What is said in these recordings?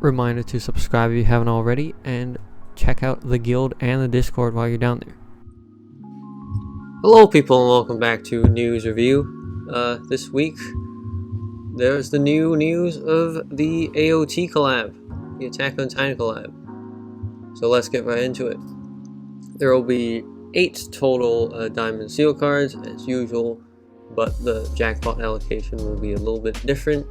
Reminder to subscribe if you haven't already, and check out the guild and the Discord while you're down there. Hello people, and welcome back to News Review. This week, there's the new news of the AOT collab, the Attack on Titan collab. So let's get right into it. There will be 8 total Diamond Seal cards as usual, but the jackpot allocation will be a little bit different.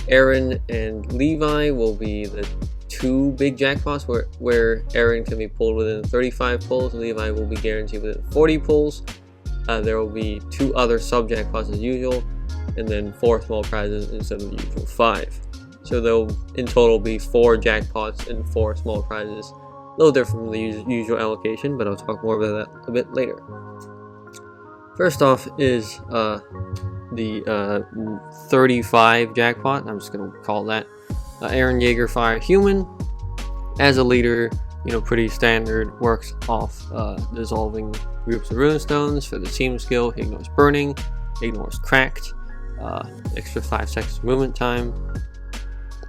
Eren and Levi will be the 2 big jackpots where Eren can be pulled within 35 pulls, Levi will be guaranteed within 40 pulls. There will be 2 other sub jackpots as usual, and then 4 small prizes instead of the usual 5. So there will in total be 4 jackpots and 4 small prizes. A little different from the usual allocation, but I'll talk more about that a bit later. First off is the 35 jackpot. I'm just gonna call that Eren Yeager Fire Human. As a leader, pretty standard, works off dissolving groups of runestones. For the team skill, he ignores burning, ignores cracked, extra 5 seconds movement time.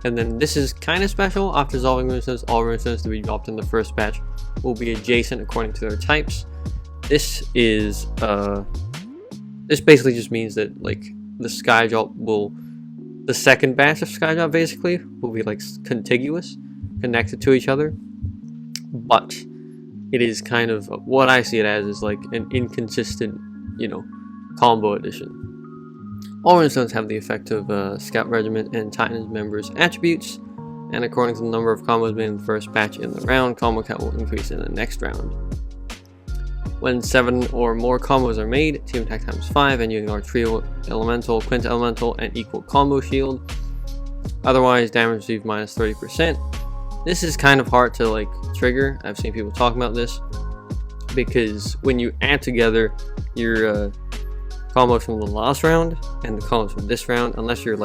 And then this is kind of special. After dissolving runestones, all runestones to be dropped in the first batch will be adjacent according to their types. This is this basically just means that the sky drop the second batch of sky drop basically will be contiguous, connected to each other. But it is kind of what I see it as is an inconsistent, combo addition. All runestones have the effect of Scout Regiment and Titan's members' attributes, and according to the number of combos made in the first batch in the round, combo count will increase in the next round. When 7 or more combos are made, team attack times 5, and you ignore trio elemental, quint elemental, and equal combo shield. Otherwise, damage received minus 30%. This is kind of hard to trigger. I've seen people talk about this because when you add together your combos from the last round and the combos from this round, unless you're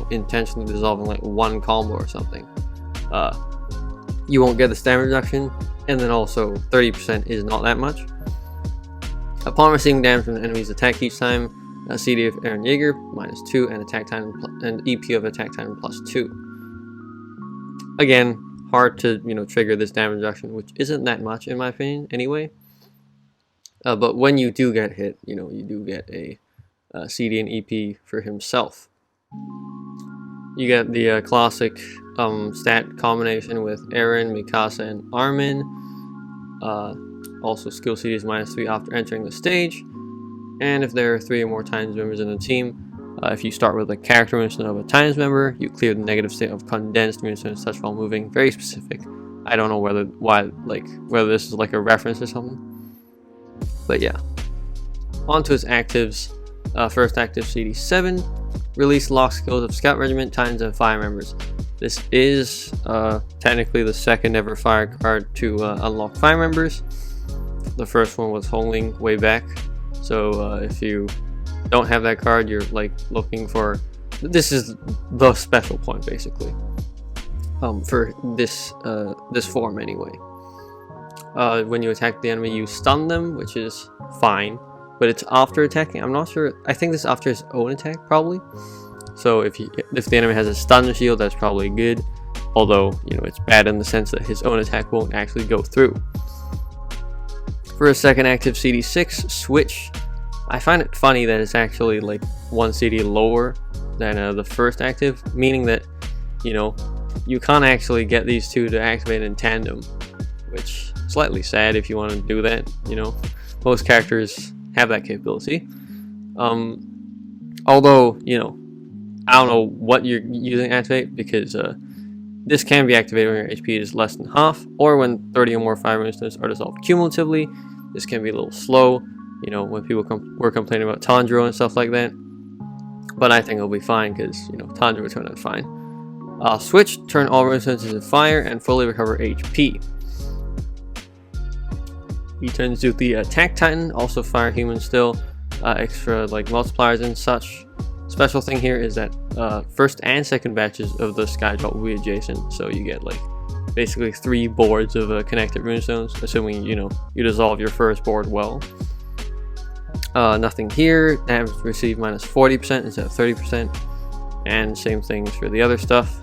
intentionally dissolving one combo or something, you won't get the stamina reduction. And then also 30% is not that much. Upon receiving damage from the enemy's attack each time, a CD of Eren Yeager minus 2 and attack time and EP of attack time plus 2. Again, hard to trigger this damage reduction, which isn't that much in my opinion anyway. But when you do get hit, you do get a CD and EP for himself. You get the classic stat combination with Eren, Mikasa, and Armin. Also skill CD is minus 3 after entering the stage. And if there are 3 or more Titans members in the team, if you start with a character runestone of a Titans member, you clear the negative state of condensed runestones touch while moving. Very specific. I don't know whether this is a reference or something. But yeah. On to his actives. First active CD7. Release lock skills of Scout Regiment, Titans, and Fire members. This is technically the second ever Fire card to unlock Fire members. The first one was Hongling way back. So if you don't have that card, you're looking for... This is the special point basically. For this form anyway. When you attack the enemy, you stun them, which is fine. But it's after attacking. I'm not sure. I think this is after his own attack, probably. So if the enemy has a stun shield, that's probably good. Although, it's bad in the sense that his own attack won't actually go through. For a second active CD6, Switch. I find it funny that it's actually 1 CD lower than the first active. Meaning that, you can't actually get these 2 to activate in tandem. Which is slightly sad if you want to do that. Most characters have that capability. Although, I don't know what you're using to activate, because this can be activated when your HP is less than half, or when 30 or more Fire runestones are dissolved cumulatively. This can be a little slow, when people were complaining about Tanjiro and stuff like that. But I think it'll be fine, because, Tanjiro will turn out fine. Switch, turn all runestones into fire, and fully recover HP. He turns to the Attack Titan, also Fire Human still, extra multipliers and such. Special thing here is that first and second batches of the Sky Drop will be adjacent, so you get basically 3 boards of connected runestones, assuming you dissolve your first board well. Nothing here. Damage received minus 40% instead of 30%. and same things for the other stuff.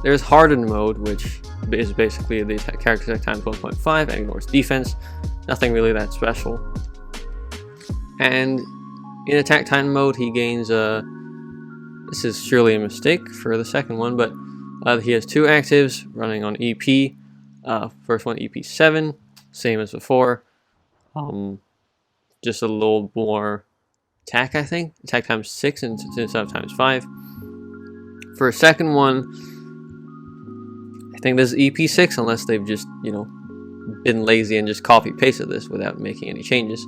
There's Hardened mode, which is basically the character attack times 1.5 and ignores defense. Nothing really that special. And in attack time mode, he gains this is surely a mistake for the second one, but he has 2 actives running on EP. First one EP 7, same as before. Just a little more attack, I think. Attack times 6 instead of times 5. For a second one, I think this is EP 6, unless they've just, been lazy and just copy pasted this without making any changes.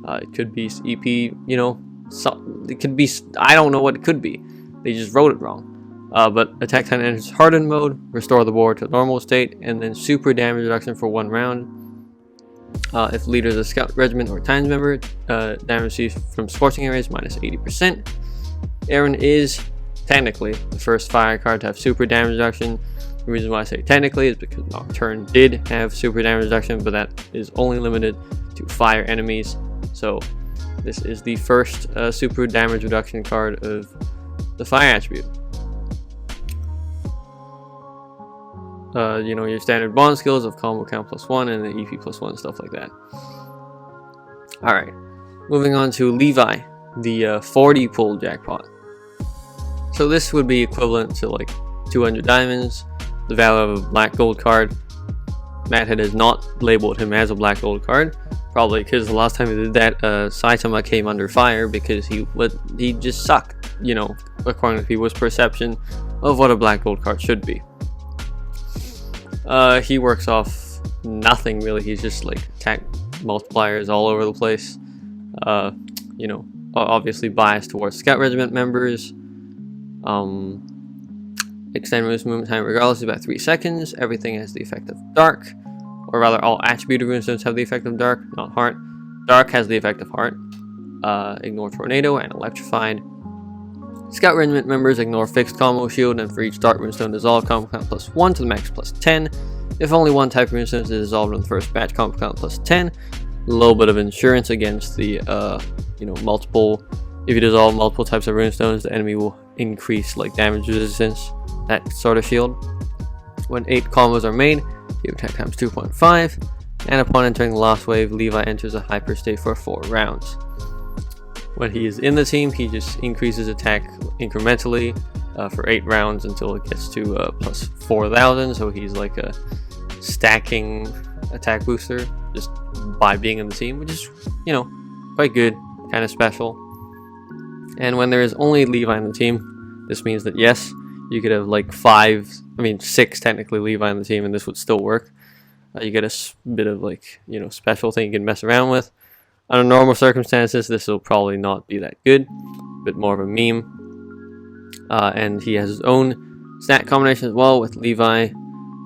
It could be EP, it could be, I don't know what it could be. They just wrote it wrong. But attack time enters Hardened mode, restore the board to normal state, and then super damage reduction for 1 round. If leader is a scout regiment or times member, damage received from scorching areas minus 80%. Eren is technically the first fire card to have super damage reduction. The reason why I say technically is because Nocturne did have super damage reduction, but that is only limited to fire enemies. So this is the first super damage reduction card of the fire attribute. Your standard bond skills of combo count +1 and the EP +1, stuff like that. Alright, moving on to Levi, the 40 pull jackpot. So this would be equivalent to like 200 diamonds, the value of a black gold card. Madhead has not labeled him as a black gold card, probably because the last time he did that, Saitama came under fire because he just sucked, according to people's perception of what a black gold card should be. He works off nothing really. He's just like attack multipliers all over the place. Obviously biased towards scout regiment members. Extend movement time regardless is about 3 seconds. Everything has the effect of dark, or rather all attributed runestones have the effect of dark, not heart. Dark has the effect of heart. Ignore tornado and electrified. Scout regiment members ignore fixed combo shield, and for each dark runestone dissolved, combo count +1 to the max +10. If only one type of runestone is dissolved in the first batch, combo count +10. A little bit of insurance against the multiple. If you dissolve multiple types of runestones, the enemy will increase like damage resistance, that sort of shield. When 8 combos are made, you attack times 2.5, and upon entering the last wave, Levi enters a hyper state for 4 rounds. When he is in the team, he just increases attack incrementally for 8 rounds until it gets to +4,000. So he's like a stacking attack booster just by being in the team, which is, quite good, kind of special. And when there is only Levi in the team, this means that yes, you could have like 6 technically Levi in the team, and this would still work. You get a bit of like, special thing you can mess around with. Under normal circumstances, this will probably not be that good, a bit more of a meme. And he has his own stat combination as well with Levi,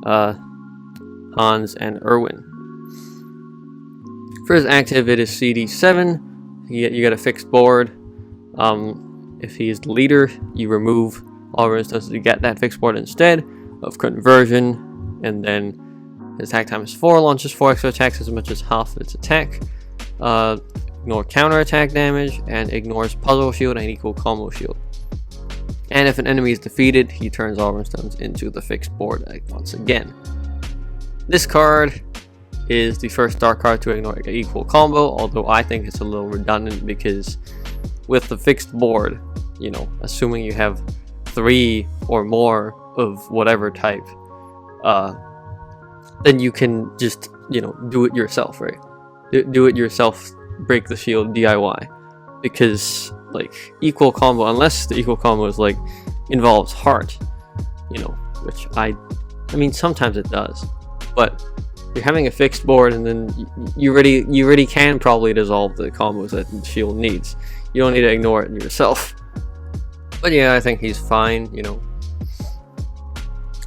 Hans, and Erwin. For his active, it is CD7. You get a fixed board. If he is the leader, you remove all runestones to get that fixed board instead of conversion. And then his attack time is 4, launches 4 extra attacks as much as half of its attack. Ignore counter attack damage, and ignores puzzle shield and equal combo shield. And if an enemy is defeated, he turns all runestones into the fixed board once again. This card is the first dark card to ignore equal combo, although I think it's a little redundant because with the fixed board, assuming you have 3 or more of whatever type, then you can just, do it yourself, right? Do it yourself, break the shield DIY, because like equal combo, unless the equal combo is like involves heart, which I mean sometimes it does, but you're having a fixed board, and then you already can probably dissolve the combos that the shield needs. You don't need to ignore it yourself. But yeah, I think he's fine.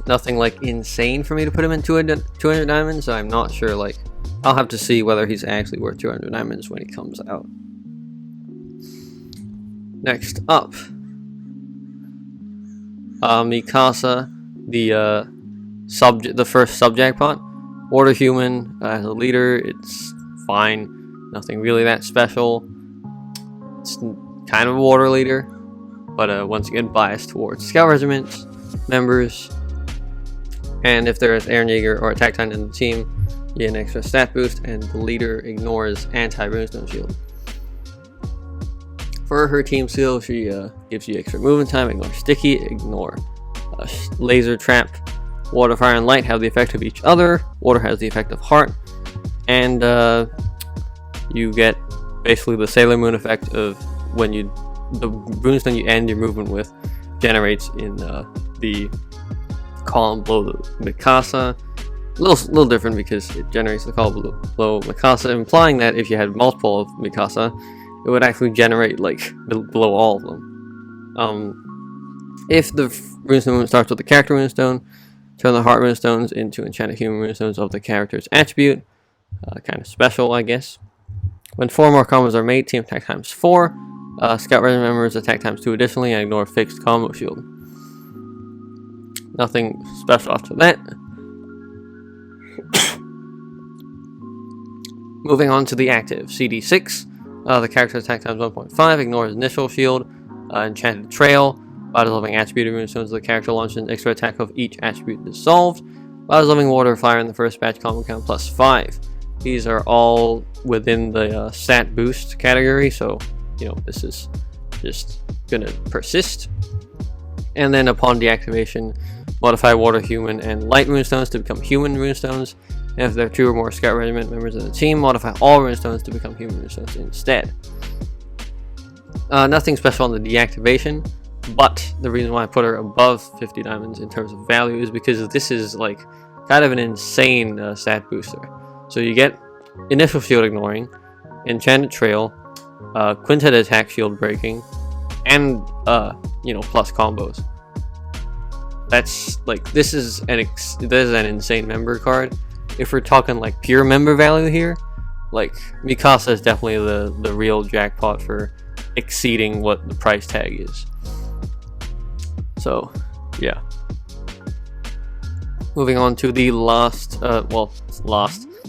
Nothing like insane for me to put him in 200 diamonds. So I'm not sure. Like, I'll have to see whether he's actually worth 200 diamonds when he comes out. Next up, Mikasa, the first sub-jackpot. Order human as a leader, it's fine. Nothing really that special. It's kind of a water leader. but once again biased towards Scout Regiment members. And if there is Eren Yeager or Attack Titan in the team, you get an extra stat boost, and the leader ignores anti-runestone shield. For her team skill, she gives you extra movement time, ignore sticky, ignore laser trap. Water, fire, and light have the effect of each other. Water has the effect of heart, and you get basically the Sailor Moon effect of when the runestone you end your movement with generates in the column below the Mikasa. A little different because it generates the column below Mikasa, implying that if you had multiple of Mikasa, it would actually generate like below all of them. If the runestone movement starts with the character runestone, turn the heart runestones into enchanted human runestones of the character's attribute. Kind of special, I guess. When 4 more combos are made, team attack times 4. Scout Regiment members attack times 2 additionally, and ignore fixed combo shield. Nothing special after that. Moving on to the active, CD6. The character attack times 1.5, ignores initial shield, enchanted trail. By dissolving attribute runestones of the character launches an extra attack of each attribute dissolved. By dissolving water, fire in the first batch combo count +5. These are all within the stat boost category, so this is just gonna persist. And then upon deactivation, modify water, human, and light runestones to become human runestones. And if there are 2 or more Scout Regiment members in the team, modify all runestones to become human runestones instead. Nothing special on the deactivation, but the reason why I put her above 50 diamonds in terms of value is because this is like kind of an insane stat booster. So you get initial shield ignoring, enchanted trail, quintet attack shield breaking, and plus combos. That's like this is an insane member card. If we're talking like pure member value here, like Mikasa is definitely the real jackpot for exceeding what the price tag is. So yeah. Moving on to the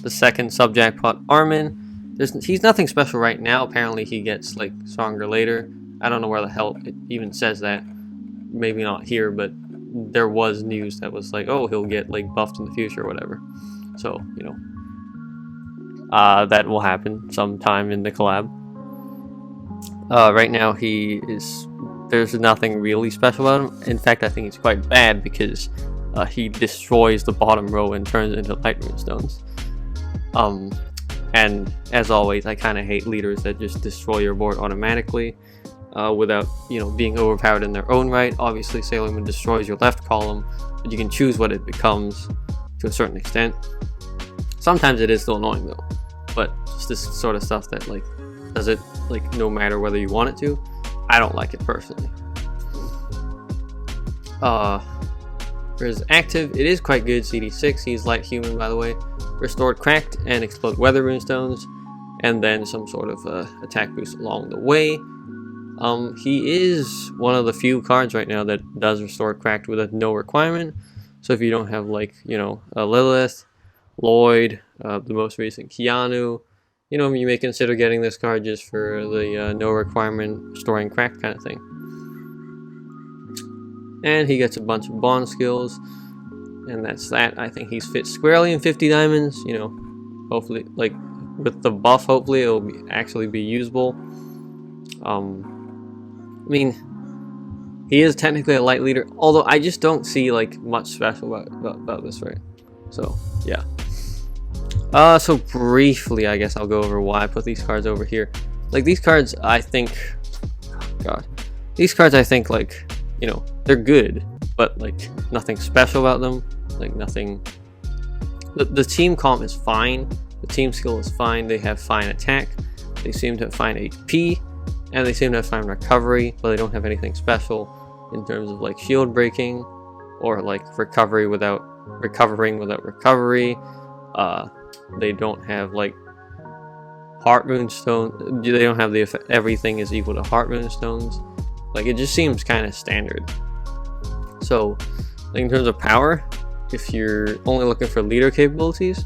the second sub-jackpot, Armin. He's nothing special right now. Apparently he gets like stronger later. I don't know where the hell it even says that. Maybe not here, but there was news that was like, oh, he'll get like buffed in the future or whatever. So, that will happen sometime in the collab. Right now there's nothing really special about him. In fact, I think he's quite bad because he destroys the bottom row and turns it into light runestones. And as always, I kind of hate leaders that just destroy your board automatically without being overpowered in their own right. Obviously, Sailor Moon destroys your left column, but you can choose what it becomes to a certain extent. Sometimes it is still annoying though, but just this sort of stuff that like does it like no matter whether you want it to. I don't like it personally. For his active, it is quite good. CD6, he's light human, by the way. Restored cracked and explode weather runestones, and then some sort of attack boost along the way. He is one of the few cards right now that does restore cracked with a no requirement. So if you don't have like a Lilith, Lloyd, the most recent Keanu, you may consider getting this card just for the no requirement restoring cracked kind of thing. And he gets a bunch of bond skills, and that's that. I think he's fit squarely in 50 diamonds. Hopefully, like with the buff, hopefully it'll actually be usable. I mean, he is technically a light leader, although I just don't see like much special about this, right? So yeah. So briefly, I guess I'll go over why I put these cards over here. Like these cards, I think, like they're good, but like nothing special about them. Like nothing. The team comp is fine. The team skill is fine. They have fine attack. They seem to have fine HP, and they seem to have fine recovery, but they don't have anything special in terms of like shield breaking or like recovering without recovery. They don't have like heart runestone. They don't have the effect, everything is equal to heart runestones. Like it just seems kind of standard. So like, in terms of power, if you're only looking for leader capabilities,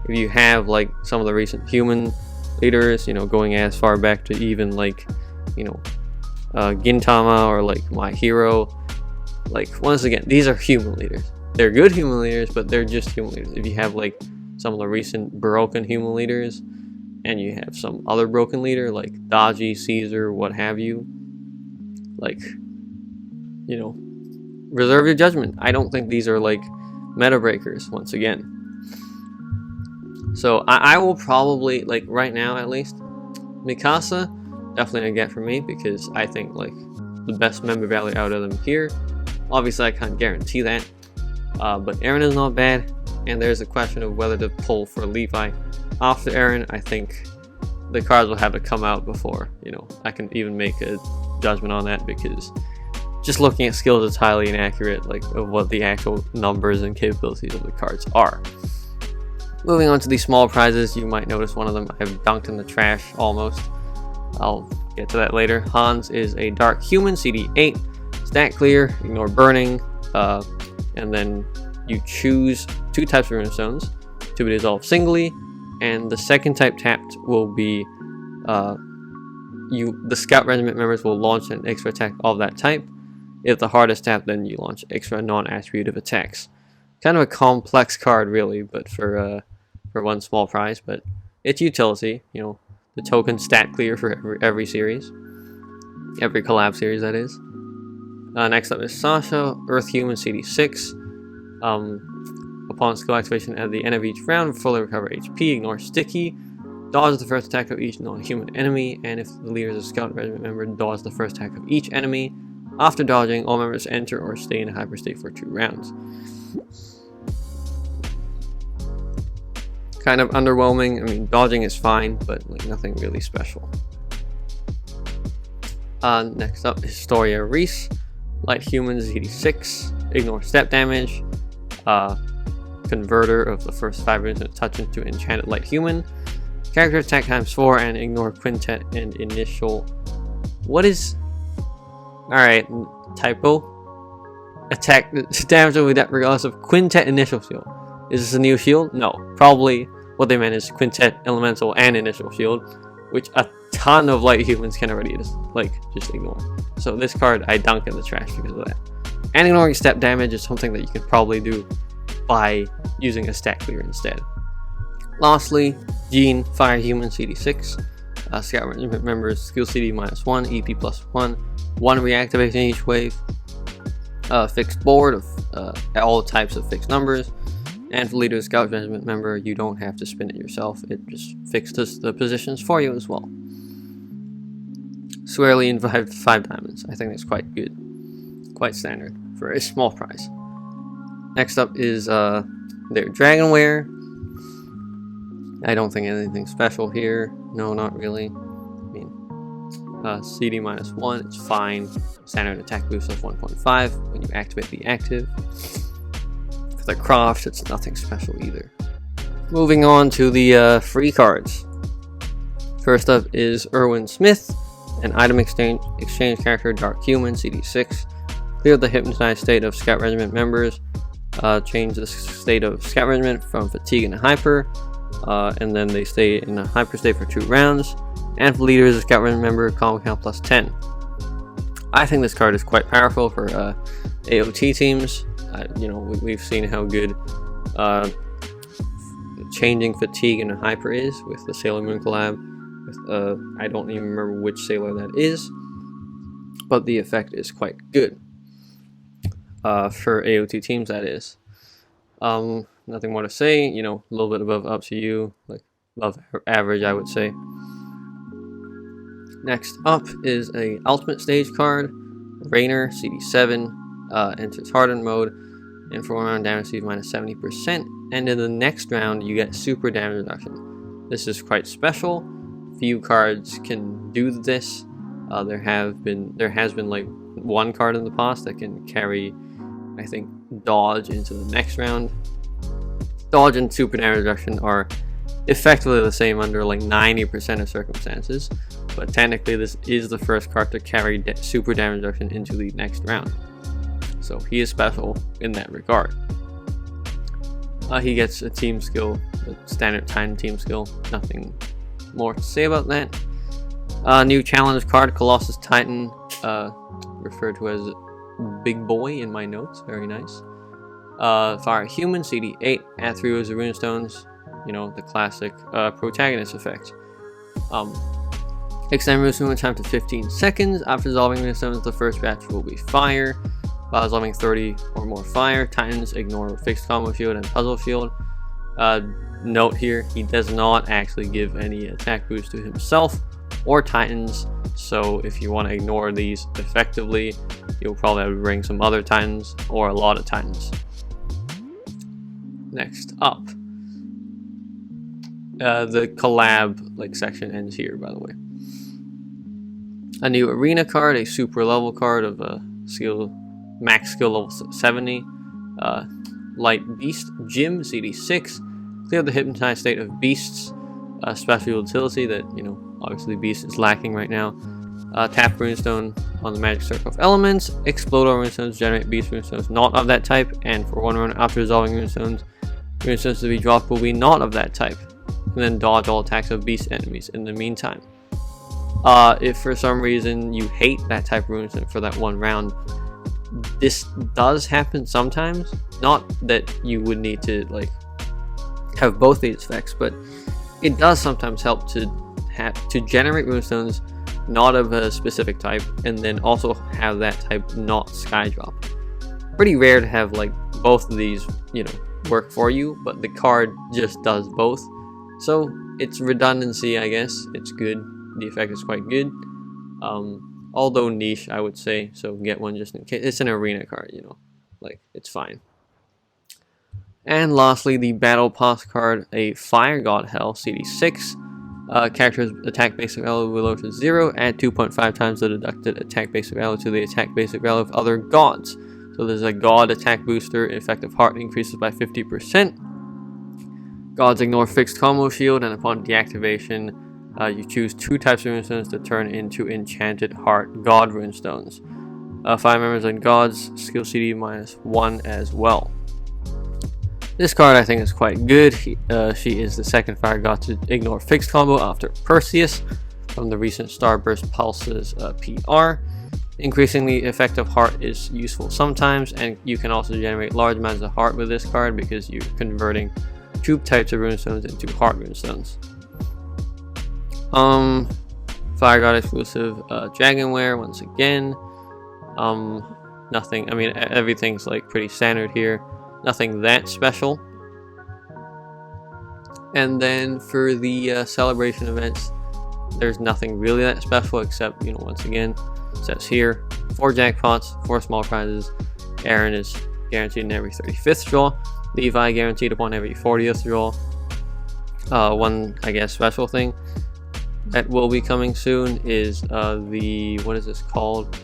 if you have like some of the recent human leaders, going as far back to even like Gintama or like My Hero. Like, once again, these are human leaders. They're good human leaders, but they're just human leaders. If you have like some of the recent broken human leaders, and you have some other broken leader like Daji, Caesar, what have you, like, you know, reserve your judgment. I don't think these are like meta breakers, once again. So I will probably, like, right now at least, Mikasa, definitely a get for me, because I think like the best member value out of them here. Obviously I can't guarantee that, but Eren is not bad, and there's a question of whether to pull for Levi after Eren. I think the cards will have to come out before, you know, I can even make a judgment on that, because just looking at skills is highly inaccurate, like, of what the actual numbers and capabilities of the cards are. Moving on to these small prizes, you might notice one of them I have dunked in the trash almost. I'll get to that later. Hans is a dark human, CD8, stat clear, ignore burning, and then you choose 2 types of runestones to be dissolved singly, and the second type tapped will be the scout regiment members will launch an extra attack of that type. If the heart is tapped, then you launch extra non-attributive attacks. Kind of a complex card, really, but for one small prize. But its utility, you know, the token stat clear for every series, every collab series, that is. Next up is Sasha, Earth Human, CD6. Upon skill activation at the end of each round, fully recover HP, ignore sticky, dodge the first attack of each non-human enemy, and if the leader is a scout regiment member, dodge the first attack of each enemy. After dodging, all members enter or stay in a hyperstate for 2 rounds. Kind of underwhelming. I mean, dodging is fine, but like nothing really special. Next up, Historia Reiss, Light Human, ZD6, ignore step damage, converter of the first 5 runes and touch into enchanted light human, character attack ×4, and ignore quintet and initial. What is? Alright, typo. Attack damage will be that regardless of quintet initial shield. Is this a new shield? No. Probably what they meant is quintet, elemental, and initial shield, which a ton of light humans can already just ignore. So this card I dunk in the trash because of that. And ignoring step damage is something that you can probably do by using a stat clear instead. Lastly, Jean, Fire Human, CD6. Scout regiment members, skill CD -1, EP +1, 1 reactivation each wave. Fixed board of all types of fixed numbers. And for leader of scout regiment member, you don't have to spin it yourself. It just fixes the positions for you as well. Swearly in 5 diamonds. I think that's quite good. Quite standard for a small prize. Next up is their Dragonware. I don't think anything special here. No, not really. I mean, CD -1, it's fine. Standard attack boost of 1.5 when you activate the active. For the craft, it's nothing special either. Moving on to the free cards. First up is Erwin Smith, an item exchange character, Dark Human, CD6. Clear the hypnotized state of Scout Regiment members. Change the state of Scout Regiment from Fatigue into Hyper. And then they stay in a hyper state for 2 rounds. And for leaders, a Scout Regiment member, combo count +10. I think this card is quite powerful for AOT teams. You know, we've seen how good changing Fatigue into Hyper is with the Sailor Moon collab. With, I don't even remember which Sailor that is, but the effect is quite good for AOT teams, that is. Nothing more to say, you know, a little bit above up to you, like above average, I would say. Next up is a ultimate stage card, Rainer, CD7, enters hardened mode, and for 1 round damage receive -70%, and in the next round you get super damage reduction. This is quite special. Few cards can do this. There has been like 1 card in the past that can carry, I think, dodge into the next round. Dodge and super damage reduction are effectively the same under like 90% of circumstances, but technically this is the first card to carry super damage reduction into the next round. So he is special in that regard. He gets a team skill, a standard time team skill. Nothing more to say about that. New challenge card, Colossus Titan. referred to as Big Boy in my notes. Very nice. Fire Human, CD8, add 3 rows of runestones. You know, the classic protagonist effect. Extend runestone time to 15 seconds. After dissolving runestones, the first batch will be fire. While dissolving 30 or more fire, Titans ignore fixed combo shield and puzzle shield. Note here, he does not actually give any attack boost to himself or Titans, so if you want to ignore these effectively, you'll probably have to bring some other Titans or a lot of Titans. Next up, the collab section ends here, by the way. A new arena card, a super level card of max skill level 70. Light Beast Gym, CD6. Clear the hypnotized state of beasts. Special utility that, you know, obviously Beast is lacking right now. Tap runestone on the magic circle of elements. Explode all runestones, generate beast runestones not of that type. And for 1 run after dissolving runestones to be dropped will be not of that type. And then dodge all attacks of beast enemies in the meantime. If for some reason you hate that type of runestone for that 1 round, this does happen sometimes. Not that you would need to have both these effects, but it does sometimes help to generate runestones not of a specific type, and then also have that type not sky drop. Pretty rare to have both of these, you know, work for you, but the card just does both. So it's redundancy, I guess. It's good. The effect is quite good. Although niche, I would say, so get one just in case. It's an arena card, you know, it's fine. And lastly, the Battle Pass card, a Fire God Hell, CD6. Character's attack basic value will lower to 0. Add 2.5 times the deducted attack basic value to the attack basic value of other gods. So there's a god attack booster. Effective heart increases by 50%. Gods ignore fixed combo shield, and upon deactivation, you choose 2 types of runestones to turn into enchanted heart god runestones. 5 members and gods, skill CD -1 as well. This card I think is quite good. She is the second fire god to ignore fixed combo after Perseus from the recent Starburst Pulses PR. Increasing the effective heart is useful sometimes, and you can also generate large amounts of heart with this card because you're converting 2 types of runestones into heart runestones. Fire God exclusive Dragonware once again. Nothing, I mean, everything's pretty standard here. Nothing that special. And then for the celebration events, there's nothing really that special except, you know, once again, it says here 4 jackpots, 4 small prizes. Eren is guaranteed in every 35th draw. Levi guaranteed upon every 40th draw. One, I guess, special thing that will be coming soon is what is this called?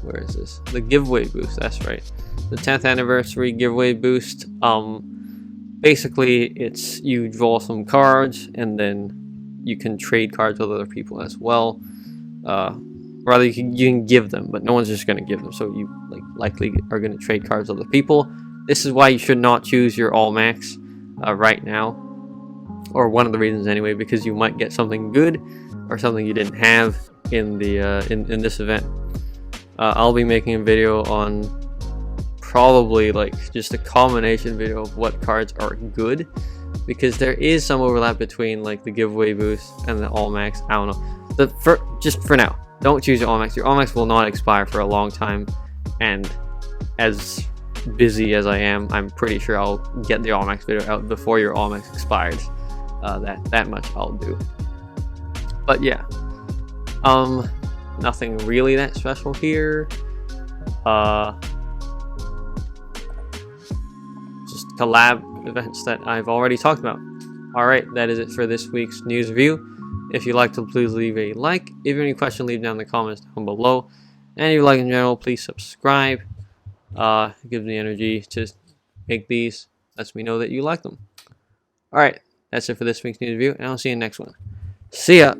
Where is this? The giveaway boost, that's right. The 10th anniversary giveaway boost. Basically, it's you draw some cards and then you can trade cards with other people as well. Rather, you can give them, but no one's just going to give them, so you likely are going to trade cards with other people. This is why you should not choose your all max right now, or one of the reasons anyway, because you might get something good or something you didn't have in the in this event. I'll be making a video on probably just a combination video of what cards are good, because there is some overlap between the giveaway boost and the all max. I don't know. Just for now, don't choose your all max. Your all max will not expire for a long time, and as busy as I am, I'm pretty sure I'll get the all max video out before your all max expires. That much I'll do. But yeah, nothing really that special here. Just collab events that I've already talked about. Alright, that is it for this week's news review. If you liked it, please leave a like. If you have any questions, leave down in the comments down below. And if you like in general, please subscribe. It gives me energy to make these. Lets me know that you like them. Alright, that's it for this week's news review, and I'll see you in the next one. See ya!